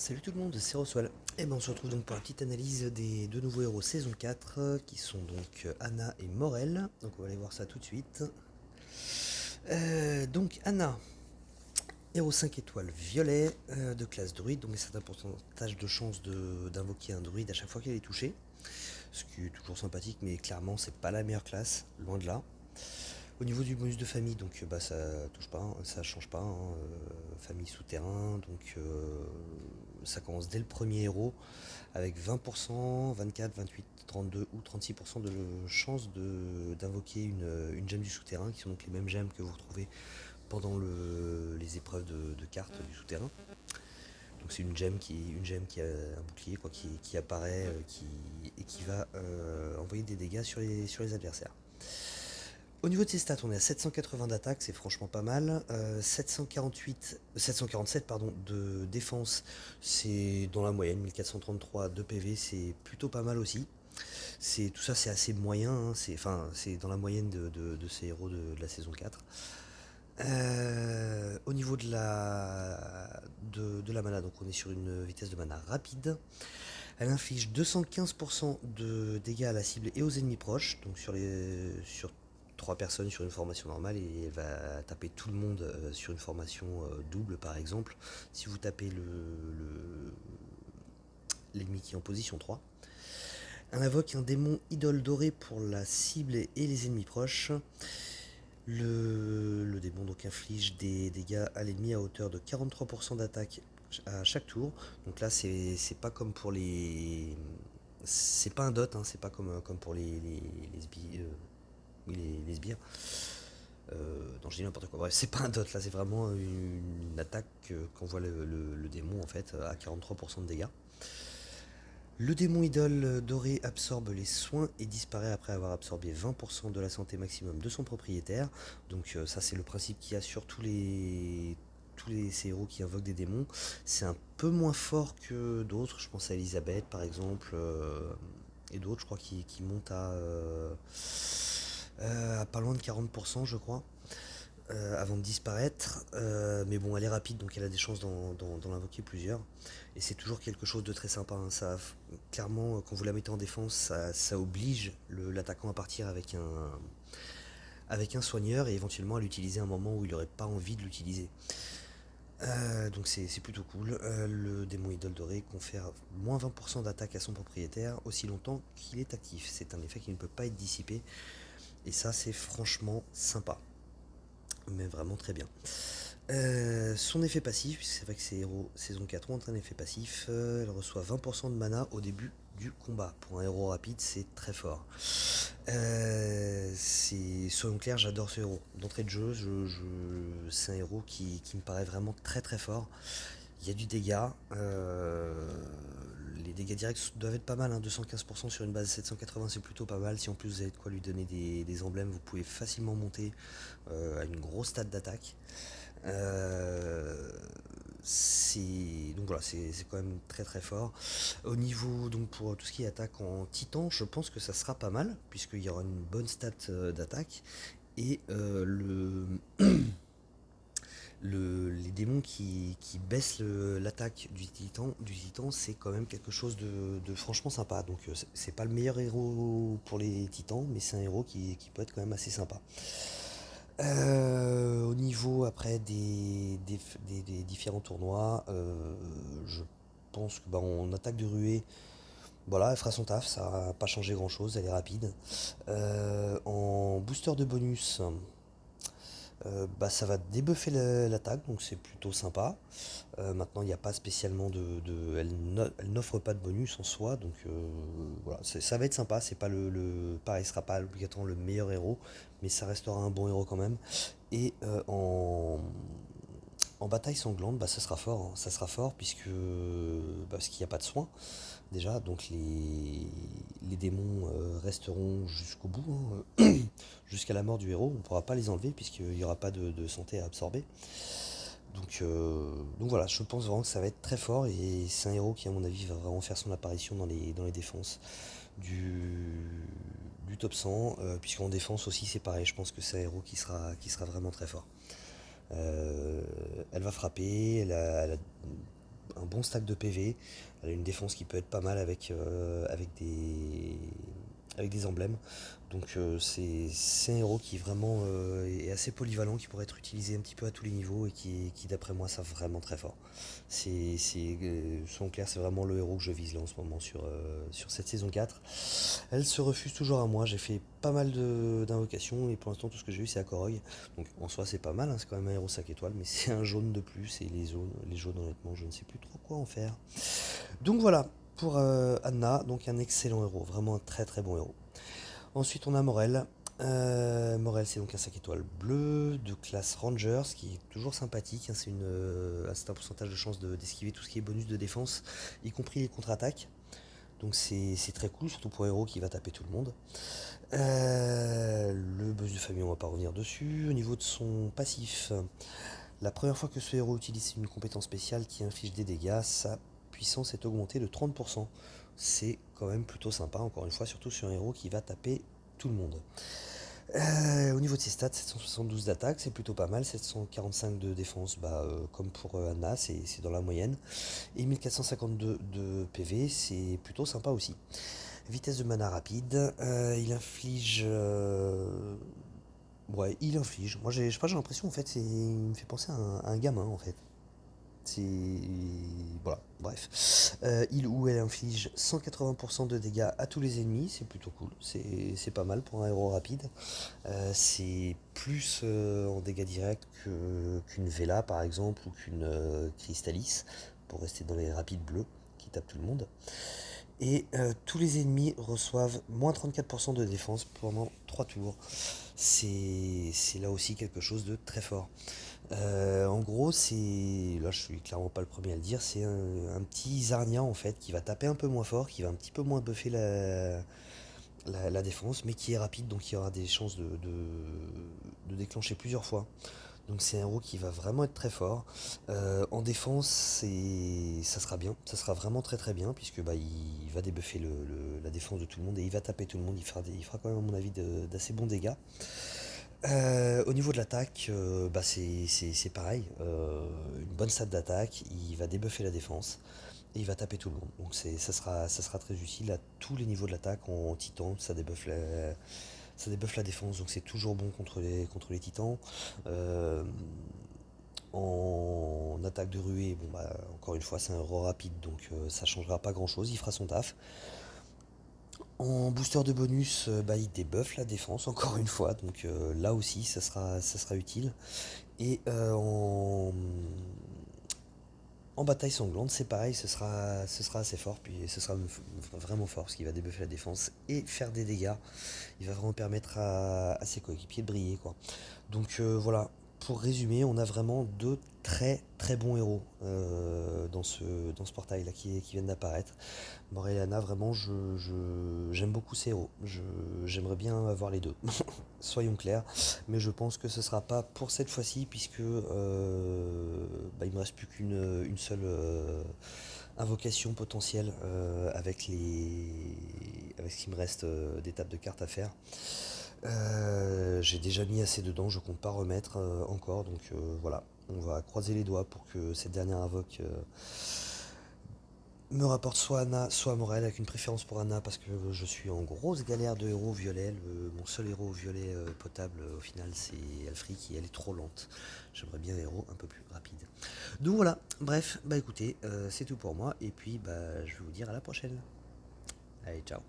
Salut tout le monde, c'est Roswell. Et ben on se retrouve donc pour la petite analyse des deux nouveaux héros saison 4 qui sont donc Anna et Morel. Donc on va aller voir ça tout de suite. Donc Anna, héros 5 étoiles violet de classe druide, donc un certain pourcentage de chance d'invoquer un druide à chaque fois qu'elle est touchée. Ce qui est toujours sympathique, mais clairement c'est pas la meilleure classe, loin de là. Au niveau du bonus de famille, donc bah ça touche pas, ça change pas, hein, famille souterrain, donc ça commence dès le premier héros avec 20%, 24, 28, 32 ou 36% de chance d'invoquer une gemme du souterrain, qui sont donc les mêmes gemmes que vous retrouvez pendant les épreuves de cartes du souterrain. Donc c'est une gemme qui a un bouclier quoi, qui apparaît et qui va envoyer des dégâts sur les adversaires. Au niveau de ses stats, on est à 780 d'attaque, c'est franchement pas mal. 747 pardon, de défense, c'est dans la moyenne. 1433 de PV, c'est plutôt pas mal aussi. Tout ça, c'est assez moyen. Hein, c'est dans la moyenne de ces héros de la saison 4. Au niveau de la mana, donc on est sur une vitesse de mana rapide. Elle inflige 215% de dégâts à la cible et aux ennemis proches, donc sur 3 personnes sur une formation normale, et elle va taper tout le monde sur une formation double par exemple, si vous tapez l'ennemi qui est en position 3. Elle invoque un démon idole doré pour la cible et les ennemis proches. Le démon donc inflige des dégâts à l'ennemi à hauteur de 43% d'attaque à chaque tour. Donc là c'est pas comme pour les... C'est pas un dot, hein, c'est pas comme pour les sbires. Oui, les sbires. Non, je dis n'importe quoi. Bref, c'est pas un dot, là c'est vraiment une attaque qu'envoie le démon en fait à 43% de dégâts. Le démon idole doré absorbe les soins et disparaît après avoir absorbé 20% de la santé maximum de son propriétaire. Donc ça c'est le principe qu'il y a sur ces héros qui invoquent des démons. C'est un peu moins fort que d'autres, je pense à Elisabeth par exemple, et d'autres je crois qui montent à pas loin de 40% je crois. Avant de disparaître. Mais bon, elle est rapide, donc elle a des chances d'en invoquer plusieurs. Et c'est toujours quelque chose de très sympa. Hein. Clairement, quand vous la mettez en défense, ça oblige l'attaquant à partir avec un soigneur et éventuellement à l'utiliser à un moment où il n'aurait pas envie de l'utiliser. Donc c'est plutôt cool. Le démon idole doré confère moins 20% d'attaque à son propriétaire aussi longtemps qu'il est actif. C'est un effet qui ne peut pas être dissipé. Et ça, c'est franchement sympa. Mais vraiment très bien. Son effet passif, puisque c'est vrai que ces héros saison 4 ont un effet passif, elle reçoit 20% de mana au début du combat. Pour un héros rapide, c'est très fort. Soyons clairs, j'adore ce héros. D'entrée de jeu, c'est un héros qui me paraît vraiment très très fort. Il y a du dégât. Les dégâts directs doivent être pas mal, hein, 215% sur une base 780, c'est plutôt pas mal. Si en plus vous avez de quoi lui donner des emblèmes, vous pouvez facilement monter à une grosse stat d'attaque. Donc voilà, c'est quand même très très fort. Au niveau, donc pour tout ce qui est attaque en titan, je pense que ça sera pas mal, puisqu'il y aura une bonne stat d'attaque. Et les démons qui baissent l'attaque du titan, c'est quand même quelque chose de franchement sympa. Donc c'est pas le meilleur héros pour les titans, mais c'est un héros qui peut être quand même assez sympa. Au niveau après des différents tournois, je pense que bah, en attaque de ruée, voilà, elle fera son taf, ça n'a pas changé grand chose, elle est rapide. En booster de bonus, bah, ça va débuffer l'attaque, donc c'est plutôt sympa. Maintenant, il n'y a pas spécialement elle n'offre pas de bonus en soi, donc voilà, ça va être sympa. C'est pas pareil, ce sera pas obligatoirement le meilleur héros, mais ça restera un bon héros quand même. Et en bataille sanglante, bah, ça sera fort, hein. Ça sera fort parce qu'il n'y a pas de soins déjà, donc les démons resteront jusqu'au bout, hein, jusqu'à la mort du héros. On ne pourra pas les enlever puisqu'il n'y aura pas de santé à absorber. Donc voilà, je pense vraiment que ça va être très fort et c'est un héros qui à mon avis va vraiment faire son apparition dans les défenses du, du top 100, puisqu'en défense aussi c'est pareil, je pense que c'est un héros qui sera vraiment très fort. Elle va frapper, elle a un bon stack de PV. Elle a une défense qui peut être pas mal avec des emblèmes. Donc c'est un héros qui vraiment est assez polyvalent, qui pourrait être utilisé un petit peu à tous les niveaux et qui d'après moi, ça vraiment très fort. Soyons clairs, c'est vraiment le héros que je vise là en ce moment sur cette saison 4. Elle se refuse toujours à moi. J'ai fait pas mal d'invocations et pour l'instant tout ce que j'ai eu c'est Akoroy. Donc en soi c'est pas mal, hein, c'est quand même un héros 5 étoiles, mais c'est un jaune de plus et les jaunes honnêtement je ne sais plus trop quoi en faire. Donc voilà pour Anna, donc un excellent héros, vraiment un très très bon héros. Ensuite on a Morel. Morel c'est donc un 5 étoiles bleu de classe Rangers qui est toujours sympathique, hein, c'est un pourcentage de chance d'esquiver tout ce qui est bonus de défense, y compris les contre-attaques. Donc c'est très cool, surtout pour un héros qui va taper tout le monde. Le bonus de famille, on va pas revenir dessus. Au niveau de son passif, la première fois que ce héros utilise une compétence spéciale qui inflige des dégâts, sa puissance est augmentée de 30%. C'est quand même plutôt sympa, encore une fois, surtout sur un héros qui va taper tout le monde. Au niveau de ses stats, 772 d'attaque, c'est plutôt pas mal. 745 de défense, comme pour Anna, c'est dans la moyenne. Et 1452 de PV, c'est plutôt sympa aussi. Vitesse de mana rapide, il inflige. Ouais, il inflige. Moi, je sais pas, j'ai l'impression, en fait, il me fait penser à un gamin, en fait. C'est. Voilà, bref. Il ou elle inflige 180% de dégâts à tous les ennemis, c'est plutôt cool. C'est pas mal pour un héros rapide. C'est plus en dégâts directs qu'une Vela, par exemple, ou qu'une Crystalis, pour rester dans les rapides bleus qui tapent tout le monde. Et tous les ennemis reçoivent moins 34% de défense pendant 3 tours. C'est là aussi quelque chose de très fort. En gros, là je suis clairement pas le premier à le dire, c'est un petit Zarnia en fait qui va taper un peu moins fort, qui va un petit peu moins buffer la défense, mais qui est rapide, donc il y aura des chances de déclencher plusieurs fois. Donc c'est un héros qui va vraiment être très fort. En défense, ça sera bien, ça sera vraiment très très bien, puisque il va débuffer la défense de tout le monde et il va taper tout le monde. Il fera quand même à mon avis d'assez bons dégâts. Au niveau de l'attaque, c'est pareil. Une bonne stat d'attaque, il va débuffer la défense et il va taper tout le monde. Donc ça sera très utile à tous les niveaux de l'attaque. En titan, ça débuffe la défense, donc c'est toujours bon contre les titans. Euh, en attaque de ruée, bon encore une fois c'est un héros rapide, donc ça changera pas grand chose, il fera son taf. En booster de bonus, il débuffe la défense encore une fois, donc là aussi ça sera utile. Et en bataille sanglante, c'est pareil, ce sera assez fort, puis ce sera vraiment fort, parce qu'il va débuffer la défense et faire des dégâts. Il va vraiment permettre à ses coéquipiers de briller, quoi. Donc voilà, pour résumer, on a vraiment deux très très bons héros dans ce portail là qui viennent d'apparaître. Morellana, vraiment, j'aime beaucoup ces héros. J'aimerais bien avoir les deux, soyons clairs. Mais je pense que ce sera pas pour cette fois-ci, puisque il me reste plus qu'une seule invocation potentielle avec ce qui me reste d'étapes de cartes à faire. J'ai déjà mis assez dedans, je compte pas remettre encore, donc voilà. On va croiser les doigts pour que cette dernière invoque me rapporte soit Anna, soit Morel, avec une préférence pour Anna parce que je suis en grosse galère de héros violet. Mon seul héros violet potable au final c'est Alfri qui elle est trop lente. J'aimerais bien un héros un peu plus rapide. Donc voilà, bref, écoutez, c'est tout pour moi et puis je vais vous dire à la prochaine. Allez, ciao.